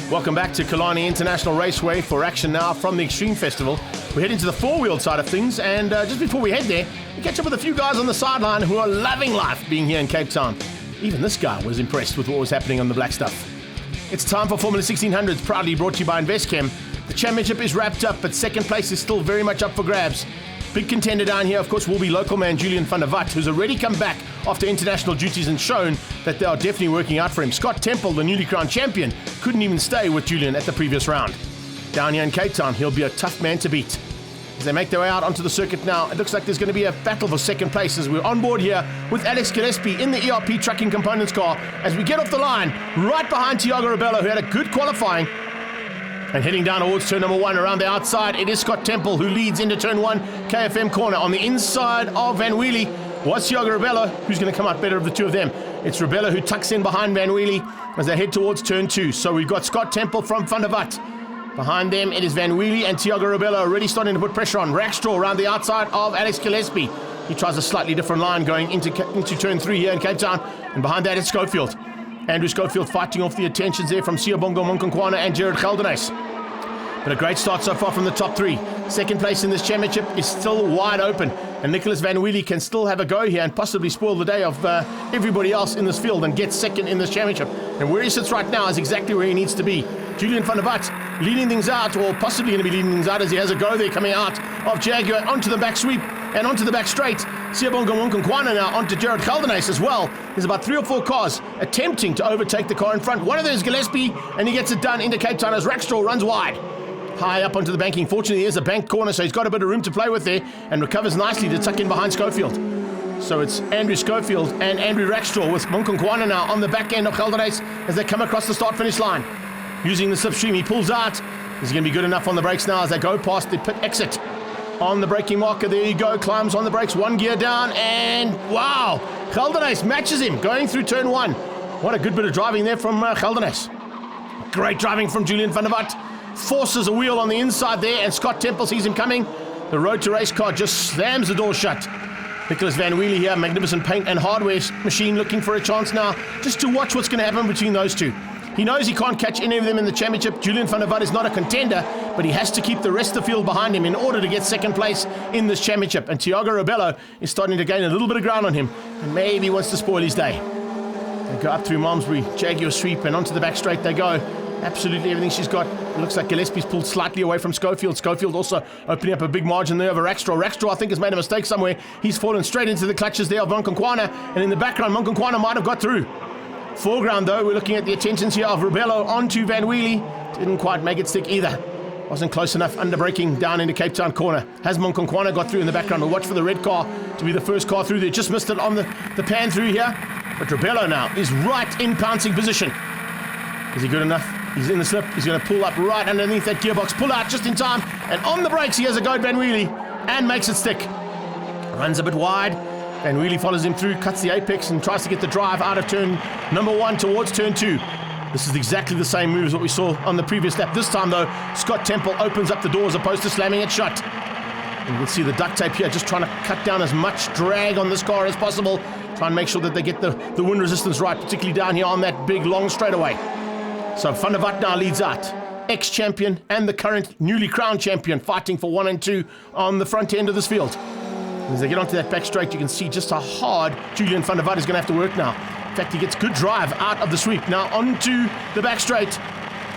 Welcome back to Killarney International Raceway for action now from the Extreme Festival. We're heading to the four-wheeled side of things, and just before we head there, we catch up with a few guys on the sideline who are loving life being here in Cape Town. Even this guy was impressed with what was happening on the black stuff. It's time for Formula 1600s, proudly brought to you by Investchem. The championship is wrapped up, but second place is still very much up for grabs. Big contender down here, of course, will be local man Julian van der Walt, who's already come back after international duties and shown that they are definitely working out for him. Scott Temple, the newly crowned champion, couldn't even stay with Julian at the previous round. Down here in Cape Town, he'll be a tough man to beat. As they make their way out onto the circuit now, it looks like there's going to be a battle for second place as we're on board here with Alex Gillespie in the ERP Trucking Components car as we get off the line right behind Tiago Rebello, who had a good qualifying. And heading down towards turn number 1 around the outside, it is Scott Temple who leads into turn 1 KFM corner. On the inside of Van Wheelie was Tiago Rebello, who's going to come out better of the two of them. It's Rebello who tucks in behind Van Wheelie as they head towards turn 2. So we've got Scott Temple from Van der Walt. Behind them, it is Van Wheelie and Tiago Rebello already starting to put pressure on. Rackstraw around the outside of Alex Gillespie. He tries a slightly different line going into turn 3 here in Cape Town. And behind that, it's Schofield. Andrew Schofield fighting off the attentions there from Siyabonga Monkonkwana and Jared Geldenhuys. But a great start so far from the top 3. Second place in this championship is still wide open. And Nicholas Van Wheelie can still have a go here and possibly spoil the day of everybody else in this field and get second in this championship. And where he sits right now is exactly where he needs to be. Julian van der Walt leading things out, or possibly going to be leading things out as he has a go there coming out of Jaguar onto the back sweep and onto the back straight. Siyabonga Monkonkwana now onto Jared Geldenhuys as well. There's about 3 or 4 cars attempting to overtake the car in front. One of them is Gillespie, and he gets it done into Cape Town as Rackstraw runs wide. High up onto the banking. Fortunately, there's a bank corner, so he's got a bit of room to play with there and recovers nicely to tuck in behind Schofield. So it's Andrew Schofield and Andrew Rackstraw with Monkonkwana now on the back end of Geldenhuys as they come across the start-finish line. Using the slipstream, he pulls out. Is he going to be good enough on the brakes now as they go past the pit exit? On the braking marker, there you go, climbs on the brakes, 1 gear down, and wow! Geldenhuys matches him going through turn 1. What a good bit of driving there from Geldenhuys. Great driving from Julian van der Walt. Forces a wheel on the inside there, and Scott Temple sees him coming. The Road to Race car just slams the door shut. Nicholas Van Wheelie here, magnificent paint and hardware machine, looking for a chance now just to watch what's going to happen between those two. He knows he can't catch any of them in the championship. Julian van der Walt is not a contender, but he has to keep the rest of the field behind him in order to get second place in this championship. And Tiago Rebello is starting to gain a little bit of ground on him, and maybe wants to spoil his day. They go up through Malmesbury, Jaguar sweep, and onto the back straight they go. Absolutely everything she's got. It looks like Gillespie's pulled slightly away from Schofield. Schofield also opening up a big margin there over Rackstraw. Rackstraw, I think, has made a mistake somewhere. He's fallen straight into the clutches there of Monkonkwana, and in the background, Monkonkwana might have got through. Foreground, though, we're looking at the attentions here of Rebello onto Van Wheelie. Didn't quite make it stick either. Wasn't close enough, under braking down into Cape Town corner. Has Monkonkwana got through in the background? We'll watch for the red car to be the first car through there. Just missed it on the pan through here. But Rebello now is right in pouncing position. Is he good enough? He's in the slip. He's going to pull up right underneath that gearbox. Pull out just in time. And on the brakes, he has a go at Van Wheelie and makes it stick. Runs a bit wide. Van Wheelie follows him through, cuts the apex, and tries to get the drive out of turn number 1 towards turn 2. This is exactly the same move as what we saw on the previous lap. This time, though, Scott Temple opens up the door as opposed to slamming it shut. And you can see the duct tape here, just trying to cut down as much drag on this car as possible. Try and make sure that they get the wind resistance right, particularly down here on that big, long straightaway. So Van der Walt now leads out. Ex-champion and the current newly crowned champion fighting for 1 and 2 on the front end of this field. As they get onto that back straight, you can see just how hard Julian van der Walt is going to have to work now. In fact, he gets good drive out of the sweep. Now onto the back straight.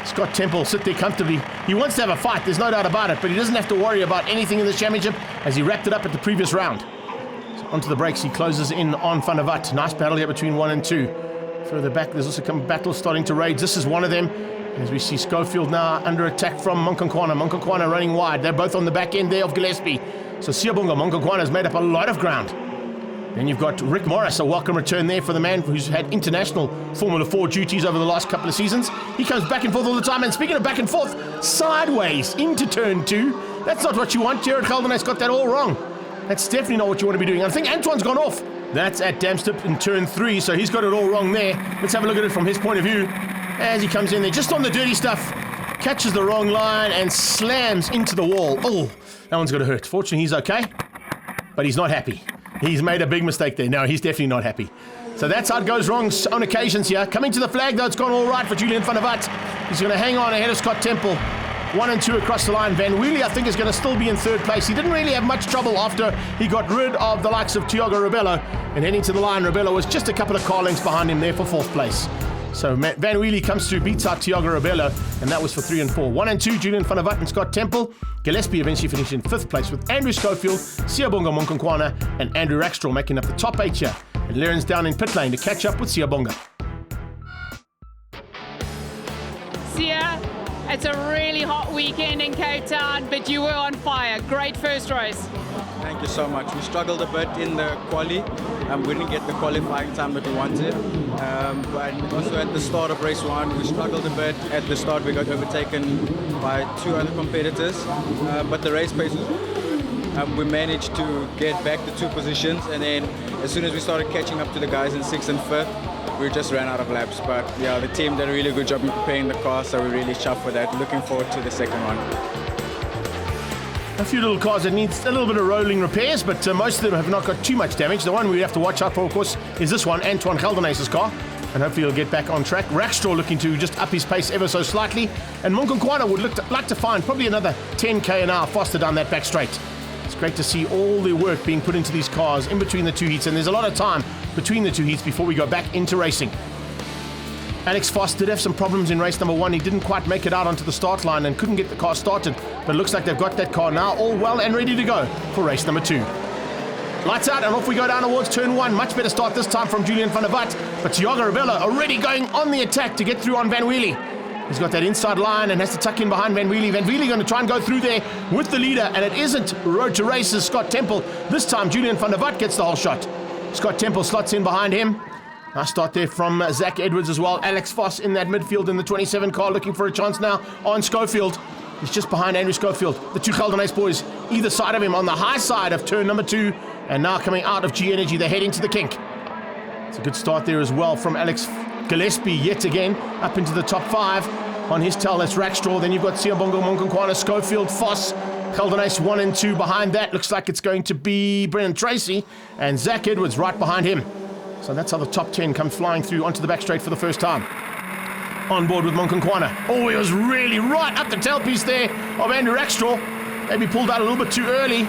Scott Temple sit there comfortably. He wants to have a fight, there's no doubt about it, but he doesn't have to worry about anything in this championship as he wrapped it up at the previous round. So onto the brakes, he closes in on Van der Walt. Nice battle here between 1 and 2. Further back, there's also some battles starting to rage. This is one of them. As we see Schofield now under attack from Monkonkwana. Monkonkwana running wide. They're both on the back end there of Gillespie. So Siyabonga Monkonkwana has made up a lot of ground. Then you've got Rick Morris, a welcome return there for the man who's had international Formula 4 duties over the last couple of seasons. He comes back and forth all the time. And speaking of back and forth, sideways into turn 2. That's not what you want. Jared Geldenhuys got that all wrong. That's definitely not what you want to be doing. I think Antwan's gone off. That's at Damstip in turn 3, so he's got it all wrong there. Let's have a look at it from his point of view. As he comes in there, just on the dirty stuff, catches the wrong line and slams into the wall. Oh, that one's got to hurt. Fortunately, he's okay, but he's not happy. He's made a big mistake there. No, he's definitely not happy. So that's how it goes wrong on occasions here. Coming to the flag, though, it's gone all right for Julian van der Walt. He's going to hang on ahead of Scott Temple. 1 and 2 across the line. Van Wheelie, I think, is going to still be in third place. He didn't really have much trouble after he got rid of the likes of Tiago Rebello. And heading to the line, Rebello was just a couple of car lengths behind him there for 4th place. So Van Wheelie comes through, beats out Tiago Rebello, and that was for 3 and 4. 1 and 2, Julian van der Walt and Scott Temple. Gillespie eventually finished in 5th place with Andrew Schofield, Siyabonga Monkonkwana, and Andrew Rackstraw making up the top 8 here. And Lawrence down in pit lane to catch up with Siyabonga. Sia, it's a really hot weekend in Cape Town, but you were on fire. Great first race. Thank you so much. We struggled a bit in the quali. We didn't get the qualifying time that we wanted. But also at the start of race 1, we struggled a bit. At the start, we got overtaken by 2 other competitors. But the race pace was we managed to get back to 2 positions, and then as soon as we started catching up to the guys in 6th and 5th, we just ran out of laps. But yeah, the team did a really good job in preparing the car, so we're really chuffed with that. Looking forward to the second one. A few little cars that need a little bit of rolling repairs, but most of them have not got too much damage. The one we have to watch out for, of course, is this one, Antwan Geldenhuys' car, and hopefully he'll get back on track. Rackstraw looking to just up his pace ever so slightly, and Monkonkwana would like to find probably another 10k an hour faster down that back straight. It's great to see all the work being put into these cars in between the 2 heats, and there's a lot of time between the 2 heats before we go back into racing. Alex Foss did have some problems in race number 1. He didn't quite make it out onto the start line and couldn't get the car started, but it looks like they've got that car now all well and ready to go for race number 2. Lights out and off we go down towards turn 1. Much better start this time from Julian van der Walt, but Tiago Rebello already going on the attack to get through on Van Wheelie. He's got that inside line and has to tuck in behind Van Wheelie. Van Wheelie going to try and go through there with the leader, and it isn't Road to Races Scott Temple. This time Julian van der Walt gets the whole shot. Scott Temple slots in behind him. Nice start there from Zach Edwards as well. Alex Foss in that midfield in the 27 car looking for a chance now on Schofield. He's just behind Andrew Schofield. The 2 Geldenhuys boys either side of him on the high side of turn number 2, and now coming out of G Energy, they're heading to the kink. It's a good start there as well from Alex Gillespie yet again up into the top 5. On his tail, that's Rackstraw. Then you've got Siyabonga Monkonkwana, Schofield, Foss, Geldenhuys 1 and 2 behind that. Looks like it's going to be Brennan Tracy and Zach Edwards right behind him. So that's how the top 10 come flying through onto the back straight for the first time. On board with Monkonkwana. Oh, he was really right up the tailpiece there of Andrew Rackstraw. Maybe pulled out a little bit too early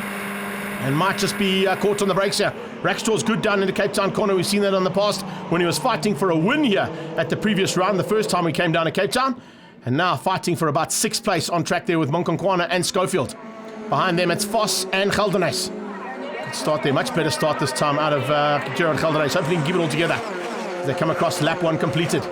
and might just be caught on the brakes here. Rackstraw's good down in the Cape Town corner. We've seen that on the past when he was fighting for a win here at the previous round, the first time we came down to Cape Town. And now fighting for about 6th place on track there with Monkonkwana and Schofield. Behind them, it's Foss and Geldenhuys. Good start there. Much better start this time out of Gerard Geldenhuys. Hopefully he can keep it all together as they come across lap 1 completed.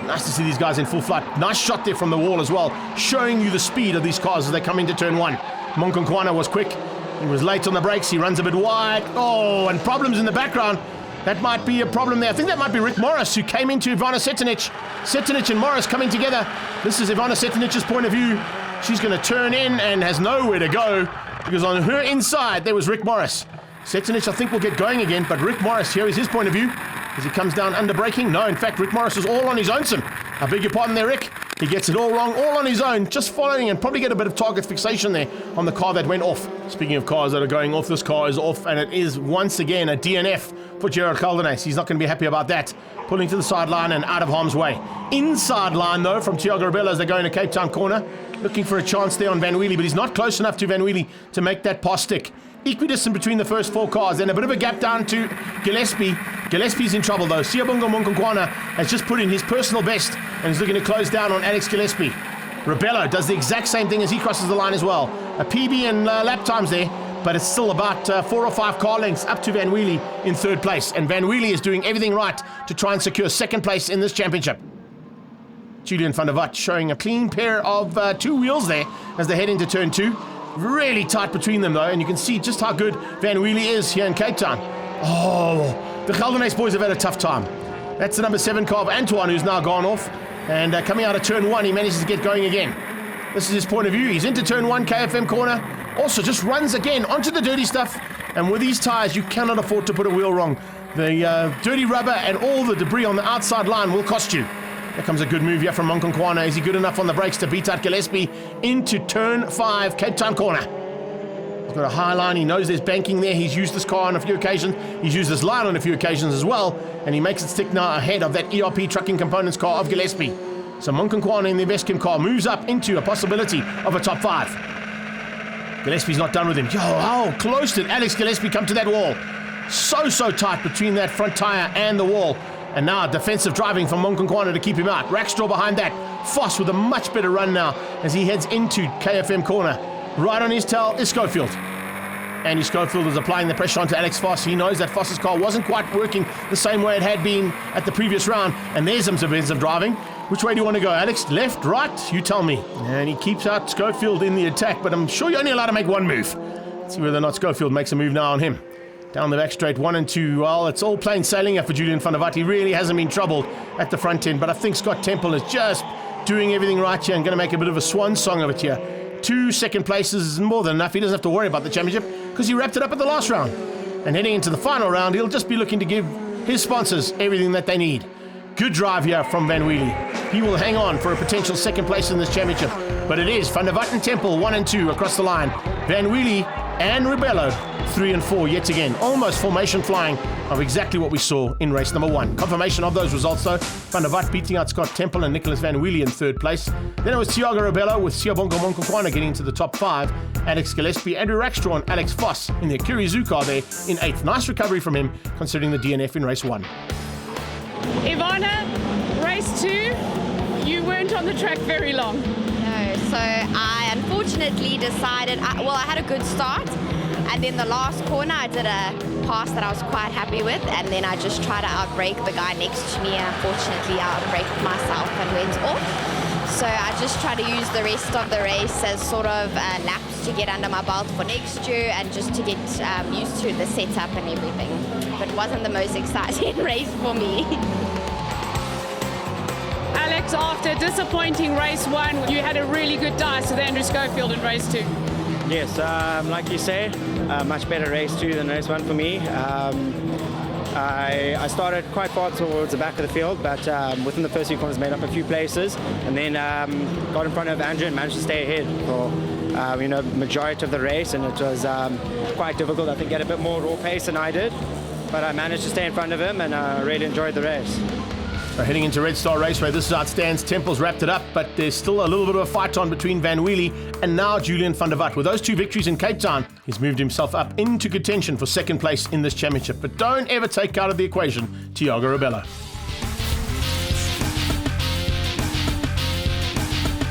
Nice to see these guys in full flight. Nice shot there from the wall as well, showing you the speed of these cars as they come into turn 1. Monkonkwana was quick. He was late on the brakes. He runs a bit wide. Oh, and problems in the background. That might be a problem there. I think that might be Rick Morris, who came into Ivana CETINICH. CETINICH and Morris coming together. This is Ivana CETINICH's point of view. She's going to turn in and has nowhere to go because on her inside there was Rick Morris. CETINICH, I think, will get going again, but Rick Morris, here is his point of view as he comes down under braking. No, in fact, Rick Morris is all on his own, Sim. I beg your pardon there, Rick. He gets it all wrong, all on his own, just following and probably get a bit of target fixation there on the car that went off. Speaking of cars that are going off, this car is off, and it is once again a DNF for Gerard Geldenhuys. He's not going to be happy about that. Pulling to the sideline and out of harm's way. Inside line, though, from Tiago Rebello as they go into Cape Town corner. Looking for a chance there on Van Wheelie, but he's not close enough to Van Wheelie to make that pass stick. Equidistant between the first 4 cars, then a bit of a gap down to Gillespie. Gillespie's in trouble though. Siyabonga Monkonkwana has just put in his personal best and is looking to close down on Alex Gillespie. Rebello does the exact same thing as he crosses the line as well. A PB and lap times there, but it's still about 4 or 5 car lengths up to Van Wheelie in 3rd place. And Van Wheelie is doing everything right to try and secure 2nd place in this championship. Julian van der Walt showing a clean pair of 2 wheels there as they head into turn 2. Really tight between them though, and you can see just how good Van Wheelie is here in Cape Town. Oh, the Geldenhuys boys have had a tough time. That's the number 7 car of Antwan, who's now gone off, and coming out of turn 1 he manages to get going again. This is his point of view. He's into turn 1 KFM corner, also just runs again onto the dirty stuff, and with these tyres you cannot afford to put a wheel wrong. The dirty rubber and all the debris on the outside line will cost you. There comes a good move here from Monkonkwana. Is he good enough on the brakes to beat out Gillespie into turn 5, Cape Town corner? got a high line. He knows there's banking there. He's used this car on a few occasions. He's used this line on a few occasions as well. And he makes it stick now ahead of that ERP trucking components car of Gillespie. So Monkhonkwane in the Investchem car moves up into a possibility of a top 5. Gillespie's not done with him. Yo, how close did Alex Gillespie come to that wall? So tight between that front tire and the wall. And now defensive driving from Monkhonkwane to keep him out. Rackstraw behind that. Foss with a much better run now as he heads into KFM corner. Right on his tail is Schofield. Andy Schofield is applying the pressure onto Alex Foss. He knows that Foss's car wasn't quite working the same way it had been at the previous round. And there's some defensive driving. Which way do you want to go, Alex? Left, right? You tell me. And he keeps out Schofield in the attack, but I'm sure you're only allowed to make one move. Let's see whether or not Schofield makes a move now on him. Down the back straight, 1 and 2. Well, it's all plain sailing here for Julian van der Walt. He really hasn't been troubled at the front end, but I think Scott Temple is just doing everything right here and going to make a bit of a swan song of it here. 2 second places is more than enough. He doesn't have to worry about the championship because he wrapped it up at the last round. And heading into the final round, he'll just be looking to give his sponsors everything that they need. Good drive here from Van Wheelie. He will hang on for a potential second place in this championship. But it is Van der Walt and Temple 1 and 2 across the line. Van Wheelie and Rebello 3 and 4 yet again. Almost formation flying of exactly what we saw in race number 1. Confirmation of those results though. Van der Walt beating out Scott Temple and Nicholas Van Wheelie in 3rd place. Then it was Thiago Rebello with Siyabonga Monkhonkwane getting into the top 5. Alex Gillespie, Andrew Rackstraw and Alex Foss in their Kurizu car there in 8th. Nice recovery from him considering the DNF in race 1. Ivana, race 2, you weren't on the track very long. No, so I unfortunately decided, I had a good start, and then the last corner I did a pass that I was quite happy with, and then I just tried to outbrake the guy next to me, and unfortunately I outbraked myself and went off. So I just try to use the rest of the race as sort of laps to get under my belt for next year and just to get used to the setup and everything. But it wasn't the most exciting race for me. Alex, after a disappointing race 1, you had a really good dice with Andrew Schofield in race 2. Yes, like you say, much better race 2 than race 1 for me. I started quite far towards the back of the field, but within the first few corners made up a few places, and then got in front of Andrew and managed to stay ahead for majority of the race, and it was quite difficult. I think he had a bit more raw pace than I did, but I managed to stay in front of him, and I really enjoyed the race. Heading into Red Star Raceway, this is how it stands. Temple's wrapped it up, but there's still a little bit of a fight on between Van Wheelie and now Julian van der Walt. With those 2 victories in Cape Town, he's moved himself up into contention for 2nd place in this championship. But don't ever take out of the equation Thiago Rebello.